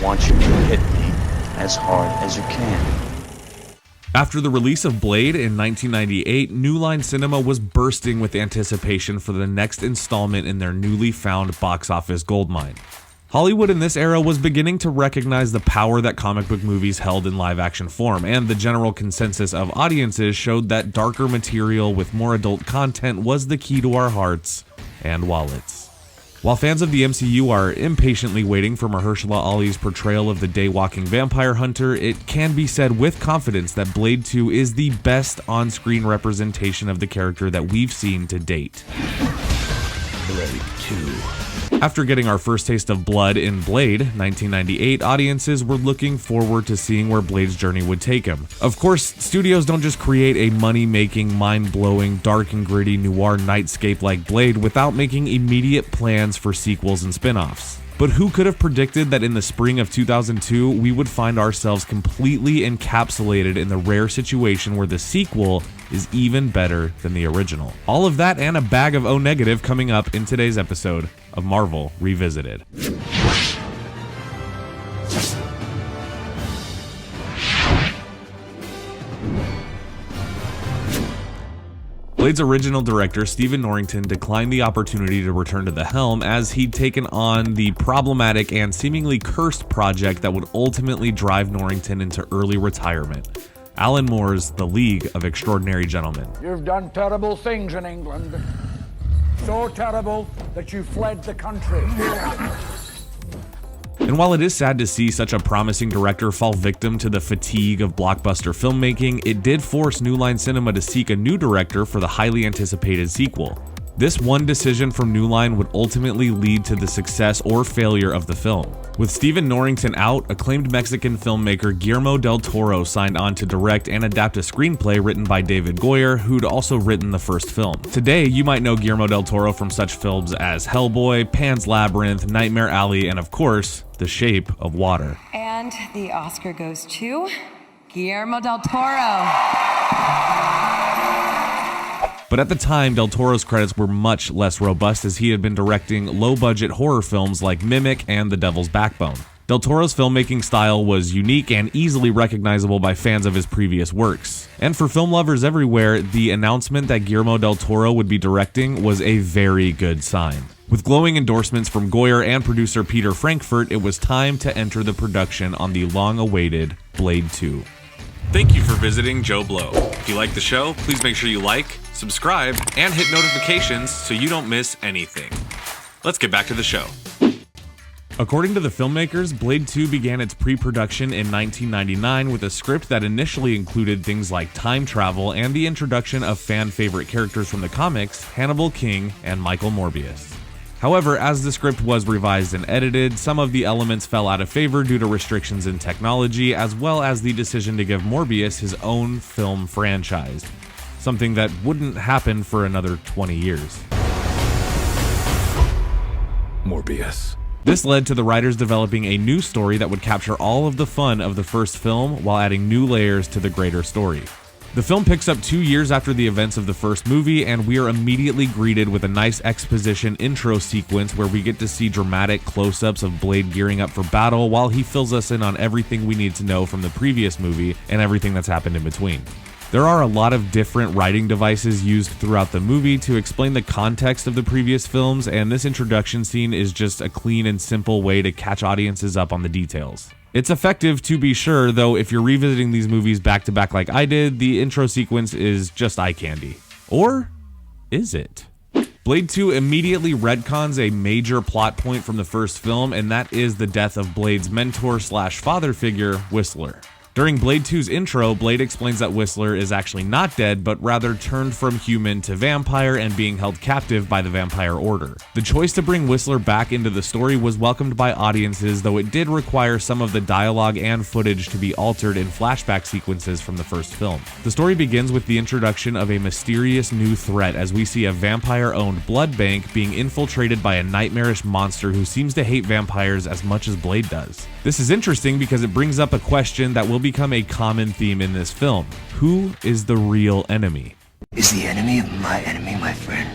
want you to hit me as hard as you can. After the release of Blade in 1998, New Line Cinema was bursting with anticipation for the next installment in their newly found box office goldmine. Hollywood in this era was beginning to recognize the power that comic book movies held in live-action form, and the general consensus of audiences showed that darker material with more adult content was the key to our hearts and wallets. While fans of the MCU are impatiently waiting for Mahershala Ali's portrayal of the day-walking vampire hunter, it can be said with confidence that Blade 2 is the best on-screen representation of the character that we've seen to date. Blade 2. After getting our first taste of blood in Blade 1998, audiences were looking forward to seeing where Blade's journey would take him. Of course, studios don't just create a money-making, mind-blowing, dark and gritty noir nightscape like Blade without making immediate plans for sequels and spin-offs. But who could have predicted that in the spring of 2002, we would find ourselves completely encapsulated in the rare situation where the sequel is even better than the original? All of that and a bag of O negative coming up in today's episode of Marvel Revisited. Blade's original director, Stephen Norrington, declined the opportunity to return to the helm as he'd taken on the problematic and seemingly cursed project that would ultimately drive Norrington into early retirement: Alan Moore's The League of Extraordinary Gentlemen. You've done terrible things in England. So terrible that you fled the country. And while it is sad to see such a promising director fall victim to the fatigue of blockbuster filmmaking, it did force New Line Cinema to seek a new director for the highly anticipated sequel. This one decision from New Line would ultimately lead to the success or failure of the film. With Stephen Norrington out, acclaimed Mexican filmmaker Guillermo del Toro signed on to direct and adapt a screenplay written by David Goyer, who'd also written the first film. Today, you might know Guillermo del Toro from such films as Hellboy, Pan's Labyrinth, Nightmare Alley, and of course, The Shape of Water. And the Oscar goes to Guillermo del Toro. But at the time, Del Toro's credits were much less robust as he had been directing low-budget horror films like Mimic and The Devil's Backbone. Del Toro's filmmaking style was unique and easily recognizable by fans of his previous works. And for film lovers everywhere, the announcement that Guillermo del Toro would be directing was a very good sign. With glowing endorsements from Goyer and producer Peter Frankfurt, it was time to enter the production on the long-awaited Blade 2. Thank you for visiting JoBlo. If you like the show, please make sure you like, subscribe, and hit notifications so you don't miss anything. Let's get back to the show. According to the filmmakers, Blade 2 began its pre-production in 1999 with a script that initially included things like time travel and the introduction of fan-favorite characters from the comics, Hannibal King and Michael Morbius. However, as the script was revised and edited, some of the elements fell out of favor due to restrictions in technology, as well as the decision to give Morbius his own film franchise, something that wouldn't happen for another 20 years. Morbius. This led to the writers developing a new story that would capture all of the fun of the first film while adding new layers to the greater story. The film picks up 2 years after the events of the first movie, and we are immediately greeted with a nice exposition intro sequence where we get to see dramatic close-ups of Blade gearing up for battle while he fills us in on everything we need to know from the previous movie and everything that's happened in between. There are a lot of different writing devices used throughout the movie to explain the context of the previous films, and this introduction scene is just a clean and simple way to catch audiences up on the details. It's effective to be sure, though if you're revisiting these movies back to back like I did, the intro sequence is just eye candy. Or is it? Blade 2 immediately retcons a major plot point from the first film, and that is the death of Blade's mentor/father figure, Whistler. During Blade 2's intro, Blade explains that Whistler is actually not dead, but rather turned from human to vampire and being held captive by the Vampire Order. The choice to bring Whistler back into the story was welcomed by audiences, though it did require some of the dialogue and footage to be altered in flashback sequences from the first film. The story begins with the introduction of a mysterious new threat as we see a vampire-owned blood bank being infiltrated by a nightmarish monster who seems to hate vampires as much as Blade does. This is interesting because it brings up a question that will become a common theme in this film. Who is the real enemy? Is the enemy of my enemy my friend?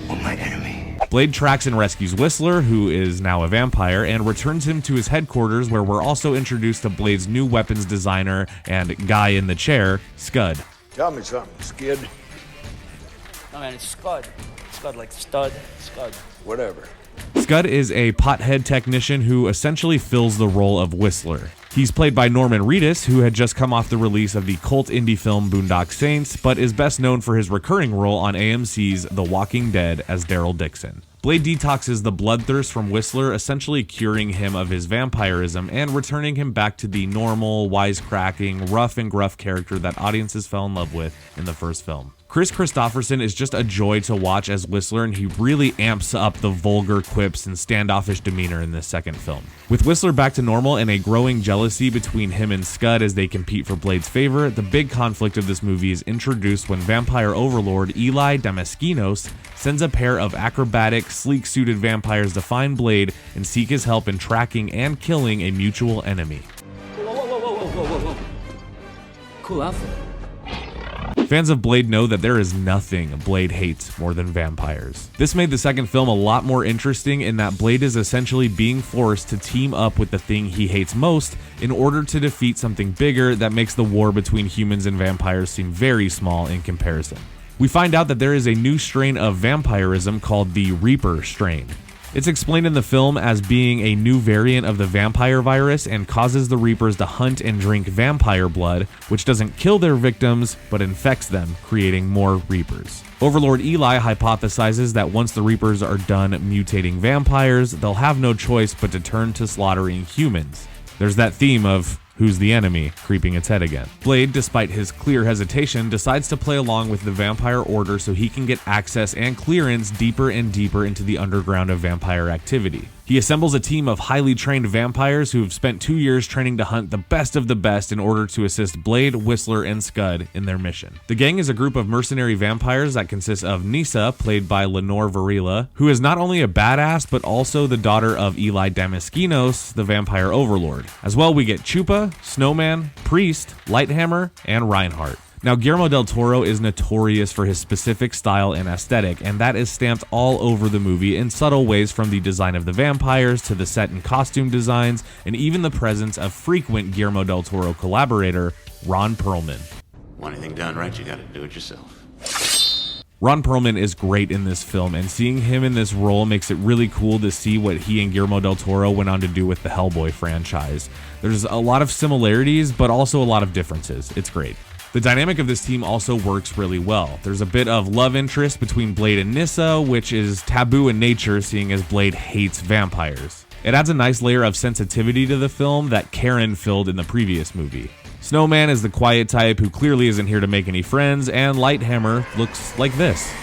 Or my enemy? Blade tracks and rescues Whistler, who is now a vampire, and returns him to his headquarters, where we're also introduced to Blade's new weapons designer and guy in the chair, Scud. Tell me something, Skid. No, man, it's Scud. Scud like stud, Scud. Whatever. Scud is a pothead technician who essentially fills the role of Whistler. He's played by Norman Reedus, who had just come off the release of the cult indie film Boondock Saints, but is best known for his recurring role on AMC's The Walking Dead as Daryl Dixon. Blade detoxes the bloodthirst from Whistler, essentially curing him of his vampirism and returning him back to the normal, wisecracking, rough and gruff character that audiences fell in love with in the first film. Chris Christopherson is just a joy to watch as Whistler, and he really amps up the vulgar quips and standoffish demeanor in this second film. With Whistler back to normal and a growing jealousy between him and Scud as they compete for Blade's favor, the big conflict of this movie is introduced when vampire overlord Eli Damaskinos sends a pair of acrobatic, sleek-suited vampires to find Blade and seek his help in tracking and killing a mutual enemy. Whoa. Cool outfit. Fans of Blade know that there is nothing Blade hates more than vampires. This made the second film a lot more interesting in that Blade is essentially being forced to team up with the thing he hates most in order to defeat something bigger that makes the war between humans and vampires seem very small in comparison. We find out that there is a new strain of vampirism called the Reaper strain. It's explained in the film as being a new variant of the vampire virus and causes the Reapers to hunt and drink vampire blood, which doesn't kill their victims, but infects them, creating more Reapers. Overlord Eli hypothesizes that once the Reapers are done mutating vampires, they'll have no choice but to turn to slaughtering humans. There's that theme of who's the enemy creeping its head again. Blade, despite his clear hesitation, decides to play along with the vampire order so he can get access and clearance deeper and deeper into the underground of vampire activity. He assembles a team of highly trained vampires who have spent 2 years training to hunt the best of the best in order to assist Blade, Whistler, and Scud in their mission. The gang is a group of mercenary vampires that consists of Nisa, played by Lenore Varela, who is not only a badass but also the daughter of Eli Damaskinos, the vampire overlord. As well, we get Chupa, Snowman, Priest, Lighthammer, and Reinhardt. Now, Guillermo del Toro is notorious for his specific style and aesthetic, and that is stamped all over the movie in subtle ways, from the design of the vampires to the set and costume designs, and even the presence of frequent Guillermo del Toro collaborator Ron Perlman. Want anything done right, you gotta do it yourself. Ron Perlman is great in this film, and seeing him in this role makes it really cool to see what he and Guillermo del Toro went on to do with the Hellboy franchise. There's a lot of similarities, but also a lot of differences. It's great. The dynamic of this team also works really well. There's a bit of love interest between Blade and Nissa, which is taboo in nature seeing as Blade hates vampires. It adds a nice layer of sensitivity to the film that Karen filled in the previous movie. Snowman is the quiet type who clearly isn't here to make any friends, and Lighthammer looks like this.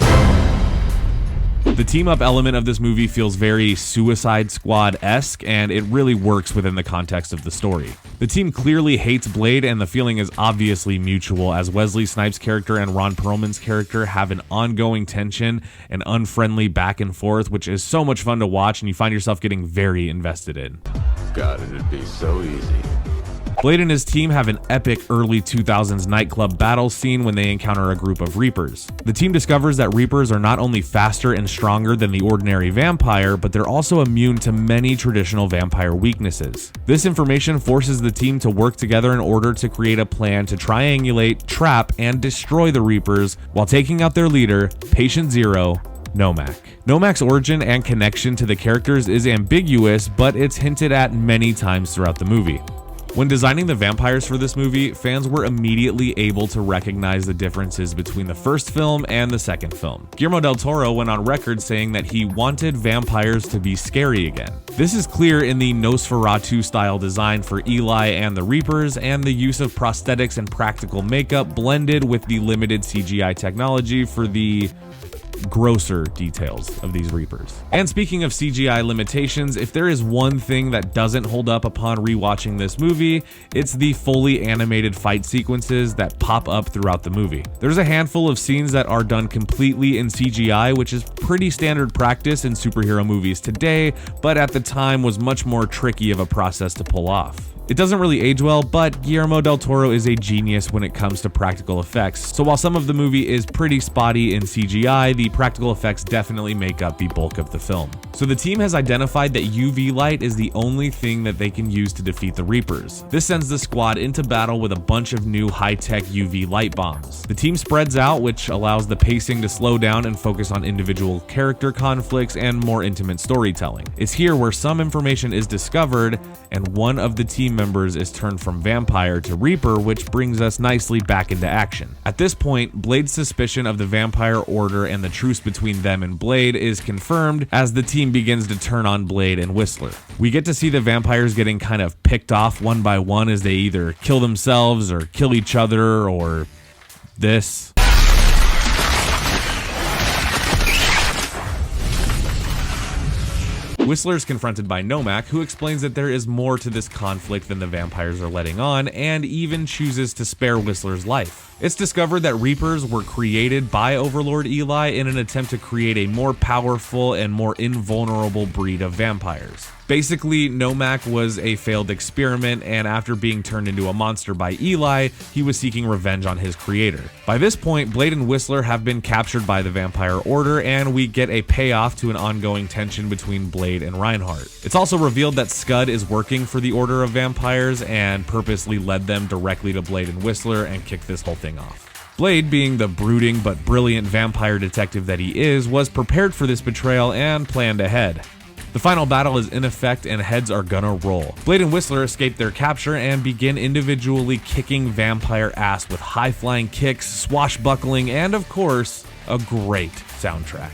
The team-up element of this movie feels very Suicide Squad-esque, and it really works within the context of the story. The team clearly hates Blade, and the feeling is obviously mutual, as Wesley Snipes' character and Ron Perlman's character have an ongoing tension and unfriendly back and forth, which is so much fun to watch, and you find yourself getting very invested in. God, it'd be so easy. Blade and his team have an epic early 2000s nightclub battle scene when they encounter a group of Reapers. The team discovers that Reapers are not only faster and stronger than the ordinary vampire, but they're also immune to many traditional vampire weaknesses. This information forces the team to work together in order to create a plan to triangulate, trap, and destroy the Reapers while taking out their leader, Patient Zero, Nomak. Nomak's origin and connection to the characters is ambiguous, but it's hinted at many times throughout the movie. When designing the vampires for this movie, fans were immediately able to recognize the differences between the first film and the second film. Guillermo del Toro went on record saying that he wanted vampires to be scary again. This is clear in the Nosferatu-style design for Eli and the Reapers, and the use of prosthetics and practical makeup blended with the limited CGI technology for the grosser details of these Reapers. And speaking of CGI limitations, if there is one thing that doesn't hold up upon rewatching this movie, it's the fully animated fight sequences that pop up throughout the movie. There's a handful of scenes that are done completely in CGI, which is pretty standard practice in superhero movies today, but at the time was much more tricky of a process to pull off. It doesn't really age well, but Guillermo del Toro is a genius when it comes to practical effects, so while some of the movie is pretty spotty in CGI, the practical effects definitely make up the bulk of the film. So the team has identified that UV light is the only thing that they can use to defeat the Reapers. This sends the squad into battle with a bunch of new high-tech UV light bombs. The team spreads out, which allows the pacing to slow down and focus on individual character conflicts and more intimate storytelling. It's here where some information is discovered, and one of the team members is turned from vampire to Reaper, which brings us nicely back into action. At this point, Blade's suspicion of the Vampire Order and the truce between them and Blade is confirmed as the team begins to turn on Blade and Whistler. We get to see the vampires getting kind of picked off one by one as they either kill themselves or kill each other or this. Whistler is confronted by Nomak, who explains that there is more to this conflict than the vampires are letting on, and even chooses to spare Whistler's life. It's discovered that Reapers were created by Overlord Eli in an attempt to create a more powerful and more invulnerable breed of vampires. Basically, Nomak was a failed experiment, and after being turned into a monster by Eli, he was seeking revenge on his creator. By this point, Blade and Whistler have been captured by the Vampire Order, and we get a payoff to an ongoing tension between Blade and Reinhardt. It's also revealed that Scud is working for the Order of Vampires and purposely led them directly to Blade and Whistler and kicked this whole thing off. Blade, being the brooding but brilliant vampire detective that he is, was prepared for this betrayal and planned ahead. The final battle is in effect and heads are gonna roll. Blade and Whistler escape their capture and begin individually kicking vampire ass with high-flying kicks, swashbuckling, and of course, a great soundtrack.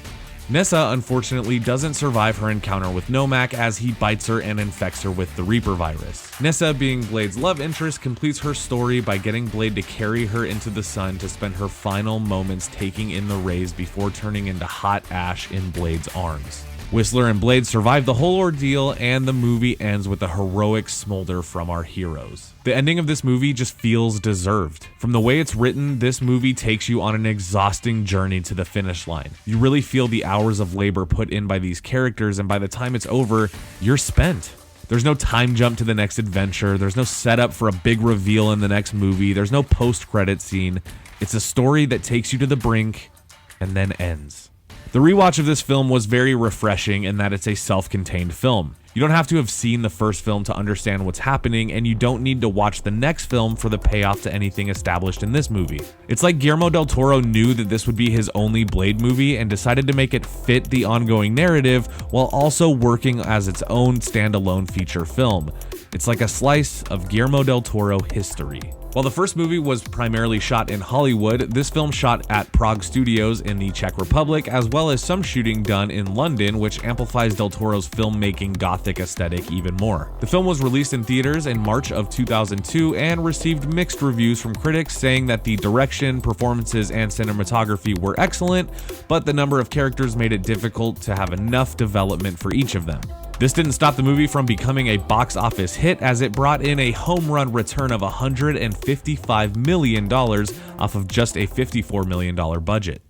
Nessa unfortunately doesn't survive her encounter with Nomak as he bites her and infects her with the Reaper virus. Nessa, being Blade's love interest, completes her story by getting Blade to carry her into the sun to spend her final moments taking in the rays before turning into hot ash in Blade's arms. Whistler and Blade survive the whole ordeal, and the movie ends with a heroic smolder from our heroes. The ending of this movie just feels deserved. From the way it's written, this movie takes you on an exhausting journey to the finish line. You really feel the hours of labor put in by these characters, and by the time it's over, you're spent. There's no time jump to the next adventure, there's no setup for a big reveal in the next movie, there's no post-credit scene. It's a story that takes you to the brink and then ends. The rewatch of this film was very refreshing in that it's a self-contained film. You don't have to have seen the first film to understand what's happening, and you don't need to watch the next film for the payoff to anything established in this movie. It's like Guillermo del Toro knew that this would be his only Blade movie and decided to make it fit the ongoing narrative while also working as its own standalone feature film. It's like a slice of Guillermo del Toro history. While the first movie was primarily shot in Hollywood, this film shot at Prague Studios in the Czech Republic, as well as some shooting done in London, which amplifies del Toro's filmmaking gothic aesthetic even more. The film was released in theaters in March of 2002 and received mixed reviews from critics, saying that the direction, performances, and cinematography were excellent, but the number of characters made it difficult to have enough development for each of them. This didn't stop the movie from becoming a box office hit, as it brought in a home run return of $155 million off of just a $54 million budget.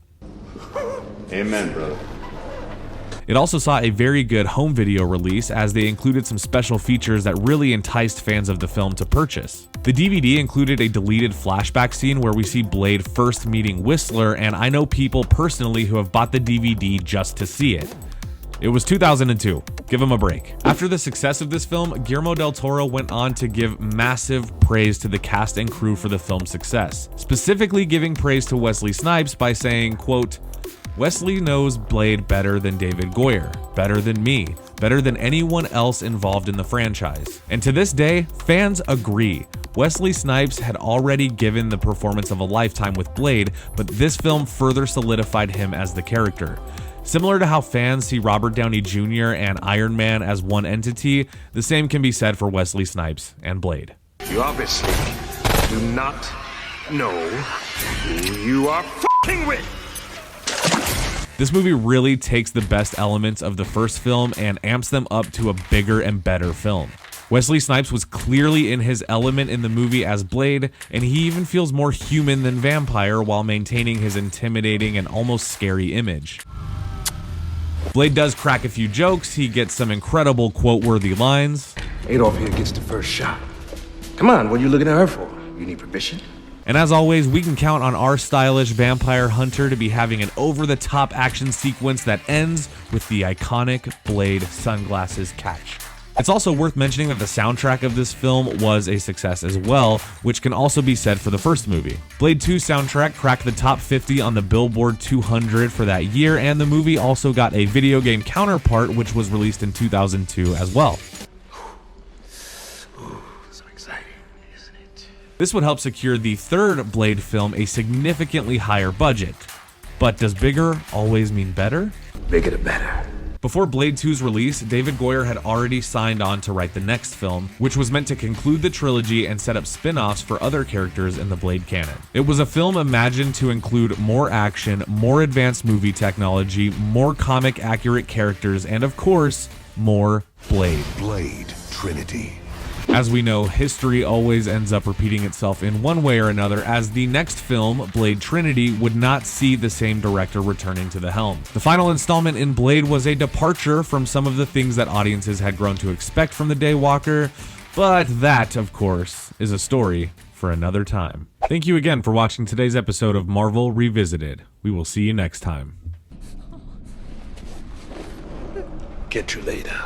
Amen, brother. It also saw a very good home video release, as they included some special features that really enticed fans of the film to purchase. The DVD included a deleted flashback scene where we see Blade first meeting Whistler, and I know people personally who have bought the DVD just to see it. It was 2002. Give him a break. After the success of this film, Guillermo del Toro went on to give massive praise to the cast and crew for the film's success, specifically giving praise to Wesley Snipes by saying, quote, "Wesley knows Blade better than David Goyer, better than me, better than anyone else involved in the franchise." And to this day, fans agree. Wesley Snipes had already given the performance of a lifetime with Blade, but this film further solidified him as the character. Similar to how fans see Robert Downey Jr. and Iron Man as one entity, the same can be said for Wesley Snipes and Blade. You obviously do not know who you are f***ing with. This movie really takes the best elements of the first film and amps them up to a bigger and better film. Wesley Snipes was clearly in his element in the movie as Blade, and he even feels more human than vampire while maintaining his intimidating and almost scary image. Blade does crack a few jokes, he gets some incredible quote-worthy lines. Adolf here gets the first shot. Come on, what are you looking at her for? You need permission? And as always, we can count on our stylish vampire hunter to be having an over-the-top action sequence that ends with the iconic Blade sunglasses catch. It's also worth mentioning that the soundtrack of this film was a success as well, which can also be said for the first movie. Blade 2 soundtrack cracked the top 50 on the Billboard 200 for that year, and the movie also got a video game counterpart, which was released in 2002 as well. This would help secure the third Blade film a significantly higher budget. But does bigger always mean better? Bigger the better. Before Blade 2's release, David Goyer had already signed on to write the next film, which was meant to conclude the trilogy and set up spin-offs for other characters in the Blade canon. It was a film imagined to include more action, more advanced movie technology, more comic-accurate characters, and of course, more Blade. Blade Trinity. As we know, history always ends up repeating itself in one way or another, as the next film, Blade Trinity, would not see the same director returning to the helm. The final installment in Blade was a departure from some of the things that audiences had grown to expect from the Daywalker, but that, of course, is a story for another time. Thank you again for watching today's episode of Marvel Revisited. We will see you next time. Get you later.